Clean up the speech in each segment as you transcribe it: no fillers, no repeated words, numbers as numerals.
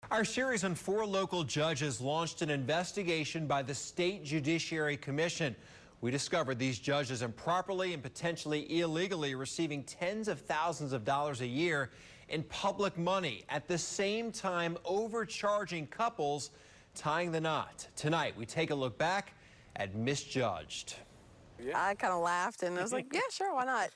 Our series on 4 local judges launched an investigation by the State Judiciary Commission. We discovered these judges improperly and potentially illegally receiving tens of thousands of dollars a year in public money, at the same time overcharging couples, tying the knot. Tonight, we take a look back at Misjudged. I kind of laughed and I was like, yeah, sure, why not?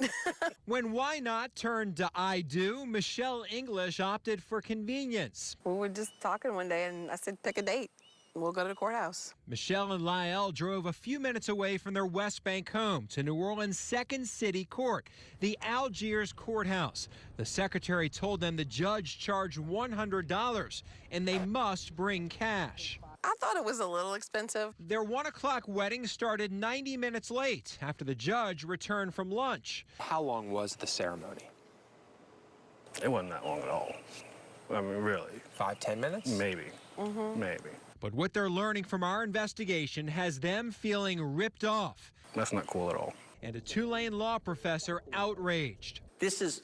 When why not turned to I do, Michelle English opted for convenience. We were just talking one day and I said, pick a date. We'll go to the courthouse. Michelle and Lyle drove a few minutes away from their West Bank home to New Orleans' Second City Court, the Algiers courthouse. The secretary told them the judge charged $100 and they must bring cash. I thought it was a little expensive. Their 1 o'clock wedding started 90 minutes late after the judge returned from lunch. How long was the ceremony? It wasn't that long at all. I mean, really. 5-10 minutes? Maybe. Maybe. But what they're learning from our investigation has them feeling ripped off. That's not cool at all. And a Tulane law professor outraged. This is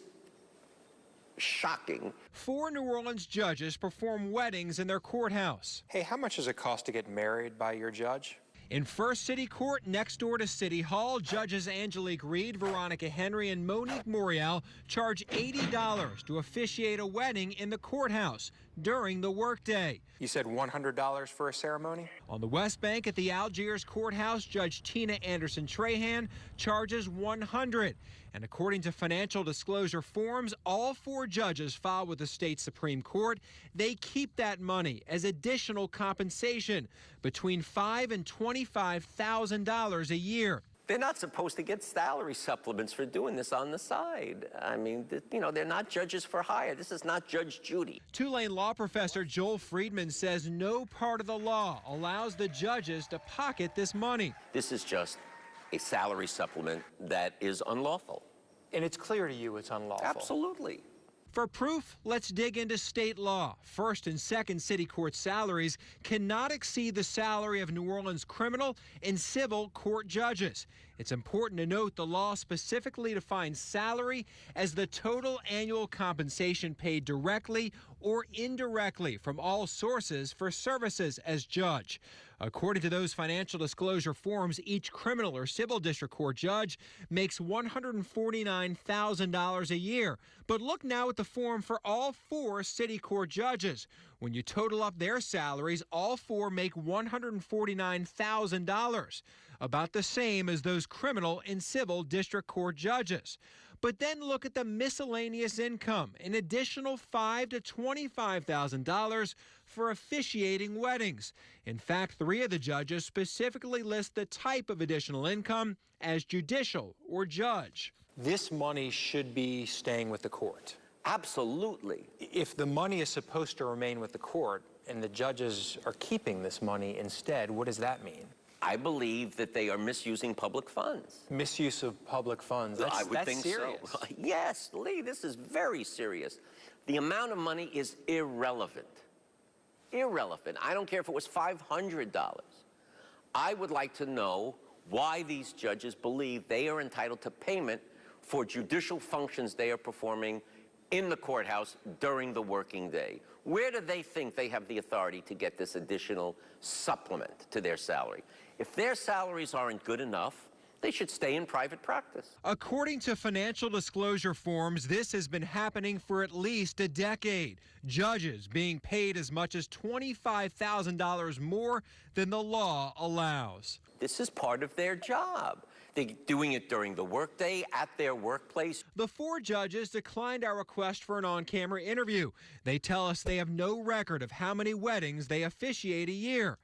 shocking. 4 New Orleans judges perform weddings in their courthouse. Hey, how much does it cost to get married by your judge? In First City Court next door to City Hall, judges Angelique Reed, Veronica Henry, and Monique Murrow charge $80 to officiate a wedding in the courthouse during the workday. You said $100 for a ceremony? On the West Bank at the Algiers courthouse, Judge Tina Anderson-Trahan charges $100. And according to financial disclosure forms all 4 judges filed with the state Supreme Court, they keep that money as additional compensation, between $5,000 and $25,000 a year. They're not supposed to get salary supplements for doing this on the side. I mean, you know, they're not judges for hire. This is not Judge Judy. Tulane law professor Joel Friedman says no part of the law allows the judges to pocket this money. This is just a salary supplement that is unlawful. And it's clear to you it's unlawful. Absolutely. For proof, let's dig into state law. First and Second City Court salaries cannot exceed the salary of New Orleans criminal and civil court judges. It's important to note the law specifically defines salary as the total annual compensation paid directly or indirectly from all sources for services as judge. According to those financial disclosure forms, each criminal or civil district court judge makes $149,000 a year. But look now at the form for all 4 city court judges. When you total up their salaries, all 4 make $149,000, about the same as those criminal and civil district court judges. But then look at the miscellaneous income, an additional $5,000 to $25,000 for officiating weddings. In fact, 3 of the judges specifically list the type of additional income as judicial or judge. This money should be staying with the court. Absolutely. If the money is supposed to remain with the court and the judges are keeping this money instead, what does that mean? I believe that they are misusing public funds. Misuse of public funds. I would think serious. so. Yes, Lee, this is very serious. The amount of money is irrelevant. Irrelevant. I don't care if it was $500. I would like to know why these judges believe they are entitled to payment for judicial functions they are performing in the courthouse during the working day. Where do they think they have the authority to get this additional supplement to their salary? If their salaries aren't good enough, they should stay in private practice. According to financial disclosure forms, this has been happening for at least a decade. Judges being paid as much as $25,000 more than the law allows. This is part of their job. They're doing it during the workday, at their workplace. The 4 judges declined our request for an on-camera interview. They tell us they have no record of how many weddings they officiate a year.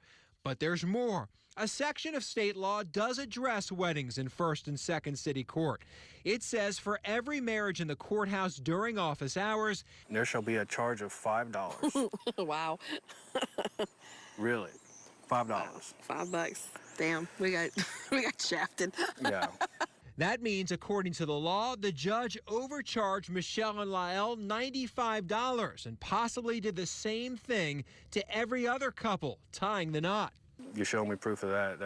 But there's more. A section of state law does address weddings in First and Second City Court. It says for every marriage in the courthouse during office hours, There shall be a charge of $5. Wow. Really? $5. $5. Damn, we got shafted. Yeah. that means, according to the law, the judge overcharged Michelle and Lyle $95 and possibly did the same thing to every other couple, tying the knot. You show me proof of that,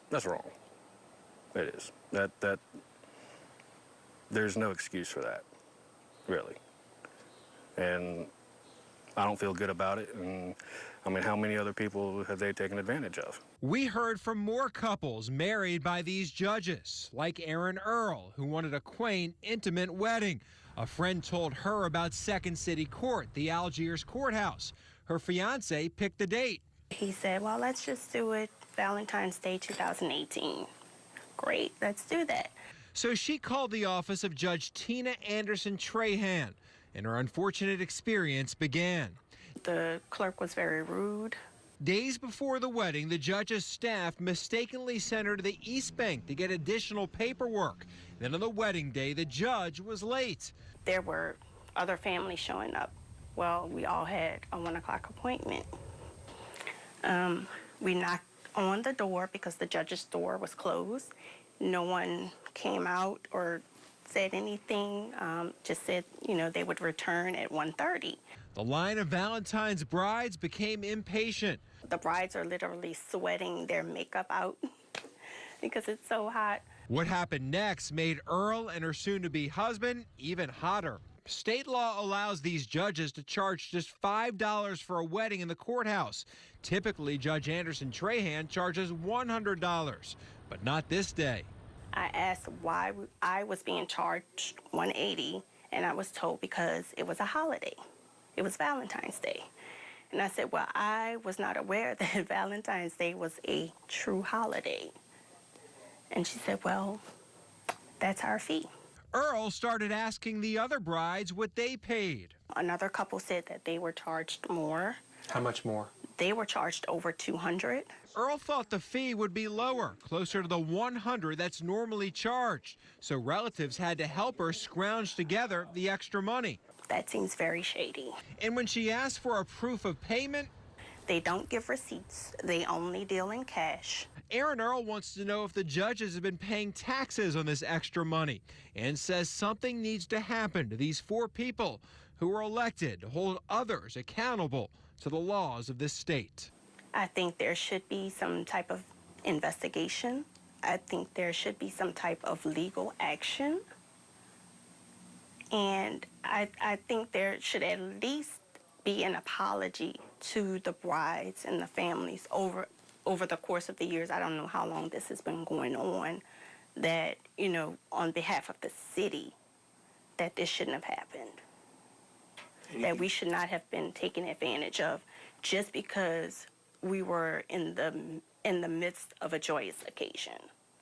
that's wrong. It is. There's no excuse for that, really. And I don't feel good about it. And I mean, how many other people have they taken advantage of? We heard from more couples married by these judges, like Aaron Earl, who wanted a quaint, intimate wedding. A friend told her about Second City Court, the Algiers courthouse. Her fiance picked the date. He said, well, let's just do it Valentine's Day 2018. Great, let's do that. So she called the office of Judge Tina Anderson Trahan, and her unfortunate experience began. The clerk was very rude. Days before the wedding, the judge's staff mistakenly sent her to the East Bank to get additional paperwork. Then on the wedding day, the judge was late. There were other families showing up. Well, we all had a 1 o'clock appointment. We knocked on the door because the judge's door was closed. No one came out or said anything, just said, you know, they would return at 1:30. The line of Valentine's brides became impatient. The brides are literally sweating their makeup out because it's so hot. What happened next made Earl and her soon-to-be husband even hotter. State law allows these judges to charge just $5 for a wedding in the courthouse. Typically, Judge Anderson Trahan charges $100, but not this day. I asked why I was being charged $180, and I was told because it was a holiday. It was Valentine's Day. And I said, well, I was not aware that Valentine's Day was a true holiday. And she said, well, that's our fee. Earl started asking the other brides what they paid. Another couple said that they were charged more. How much more? They were charged over $200. Earl thought the fee would be lower, closer to the $100 that's normally charged. So relatives had to help her scrounge together the extra money. That seems very shady. And when she asked for a proof of payment, they don't give receipts. They only deal in cash. Aaron Earl wants to know if the judges have been paying taxes on this extra money and says something needs to happen to these 4 people who were elected to hold others accountable to the laws of this state. I think there should be some type of investigation. I think there should be some type of legal action. And I think there should at least be an apology to the brides and the families over the course of the years. I don't know how long this has been going on, that, you know, on behalf of the city, that this shouldn't have happened. That we should not have been taken advantage of just because we were in the midst of a joyous occasion.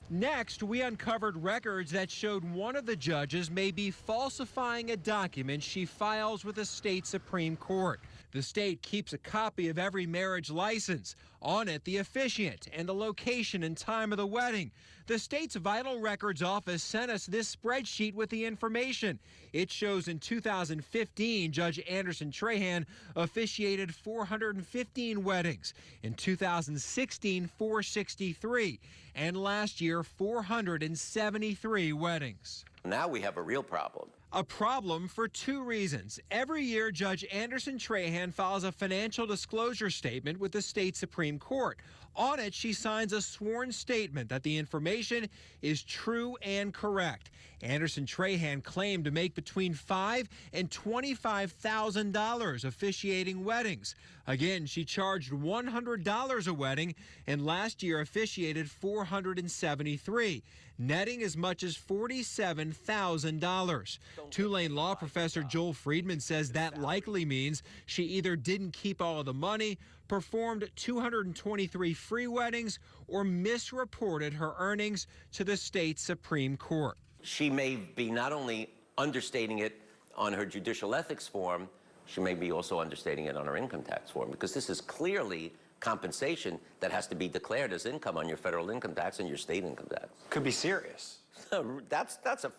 Next, we uncovered records that showed one of the judges may be falsifying a document she files with the state Supreme Court. The state keeps a copy of every marriage license. On it, the officiant and the location and time of the wedding. The state's Vital Records Office sent us this spreadsheet with the information. It shows in 2015, Judge Anderson Trahan officiated 415 weddings. In 2016, 463. And last year, 473 weddings. Now we have a real problem. A problem for 2 reasons. Every year, Judge Anderson Trahan files a financial disclosure statement with the state Supreme Court. On it, she signs a sworn statement that the information is true and correct. Anderson Trahan claimed to make between $5,000 and $25,000 officiating weddings. Again, she charged $100 a wedding, and last year officiated 473, netting as much as $47,000. Tulane law professor Joel Friedman says that likely means she either didn't keep all of the money, performed 223 free weddings, or misreported her earnings to the state Supreme Court. She may be not only understating it on her judicial ethics form, she may be also understating it on her income tax form, because this is clearly compensation that has to be declared as income on your federal income tax and your state income tax. Could be serious. That's a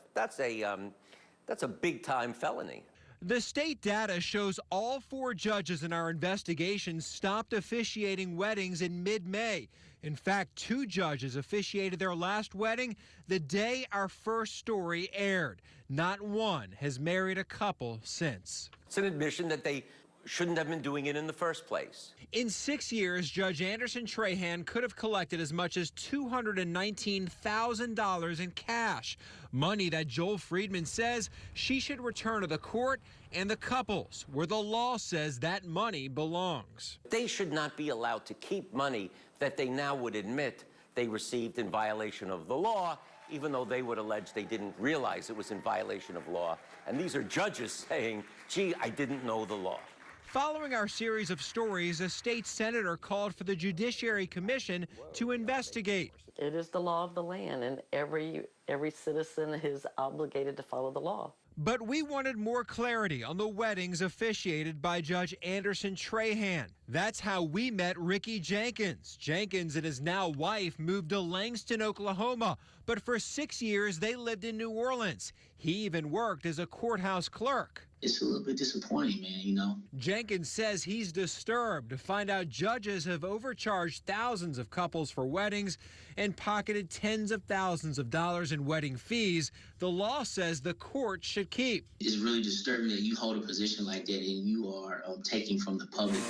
big-time felony. The state data shows all 4 judges in our investigation stopped officiating weddings in mid-May. In fact, 2 judges officiated their last wedding the day our first story aired. Not one has married a couple since. It's an admission that they shouldn't have been doing it in the first place. In 6 years, Judge Anderson Trahan could have collected as much as $219,000 in cash, money that Joel Friedman says she should return to the court and the couples, where the law says that money belongs. They should not be allowed to keep money that they now would admit they received in violation of the law, even though they would allege they didn't realize it was in violation of law. And these are judges saying, gee, I didn't know the law. Following our series of stories, a state senator called for the Judiciary Commission to investigate. It is the law of the land, and every citizen is obligated to follow the law. But we wanted more clarity on the weddings officiated by Judge Anderson Trahan. That's how we met Ricky Jenkins. Jenkins and his now wife moved to Langston, Oklahoma, but for 6 years they lived in New Orleans. He even worked as a courthouse clerk. It's a little bit disappointing, man, you know. Jenkins says he's disturbed to find out judges have overcharged thousands of couples for weddings and pocketed tens of thousands of dollars in wedding fees the law says the court should keep. It's really disturbing that you hold a position like that and you are taking from the public.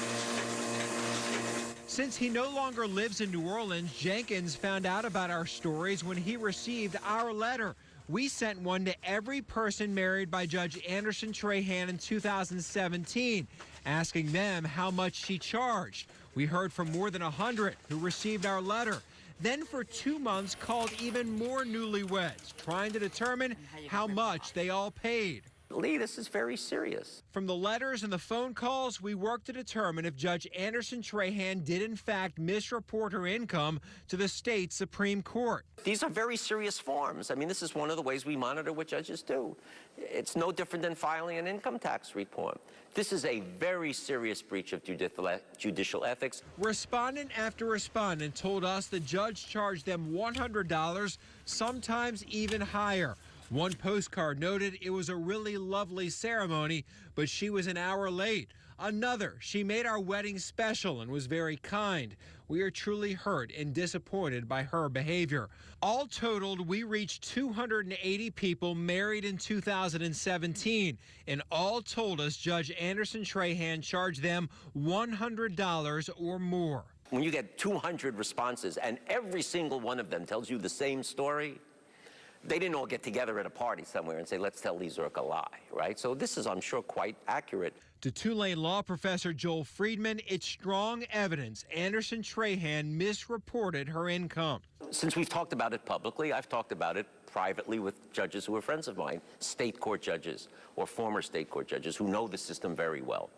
Since he no longer lives in New Orleans, Jenkins found out about our stories when he received our letter. We sent one to every person married by Judge Anderson Trahan in 2017, asking them how much she charged. We heard from more than 100 who received our letter. Then for 2 months called even more newlyweds, trying to determine how much they all paid. Lee, this is very serious. From the letters and the phone calls, we worked to determine if Judge Anderson Trahan did in fact misreport her income to the state Supreme Court. These are very serious forms. I mean, this is one of the ways we monitor what judges do. It's no different than filing an income tax return. This is a very serious breach of judicial ethics. Respondent after respondent told us the judge charged them $100, sometimes even higher. One postcard noted it was a really lovely ceremony, but she was an hour late. Another, she made our wedding special and was very kind. We are truly hurt and disappointed by her behavior. All totaled, we reached 280 people married in 2017, and all told us Judge Anderson Trahan charged them $100 or more. When you get 200 responses and every single one of them tells you the same story, they didn't all get together at a party somewhere and say, let's tell Lee Zirk a lie, right? So this is, I'm sure, quite accurate. To Tulane law professor Joel Friedman, it's strong evidence Anderson Trahan misreported her income. Since we've talked about it publicly, I've talked about it privately with judges who are friends of mine, state court judges or former state court judges who know the system very well.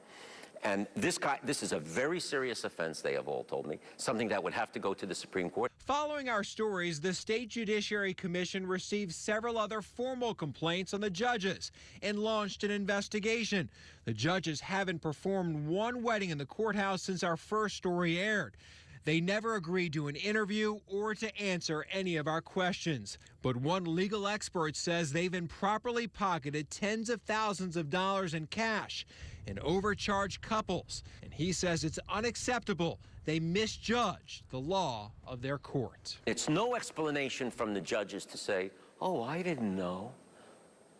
And this is a very serious offense, they have all told me, something that would have to go to the Supreme Court. Following our stories, the State Judiciary Commission received several other formal complaints on the judges and launched an investigation. The judges haven't performed one wedding in the courthouse since our first story aired. They never agreed to an interview or to answer any of our questions. But one legal expert says they've improperly pocketed tens of thousands of dollars in cash and overcharged couples. And he says it's unacceptable. They misjudged the law of their court. It's no explanation from the judges to say, oh, I didn't know.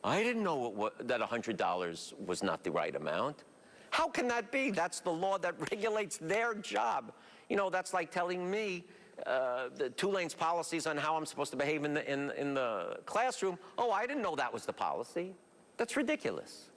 I didn't know that $100 was not the right amount. How can that be? That's the law that regulates their job. You know, that's like telling me the Tulane's policies on how I'm supposed to behave in the classroom. Oh, I didn't know that was the policy. That's ridiculous.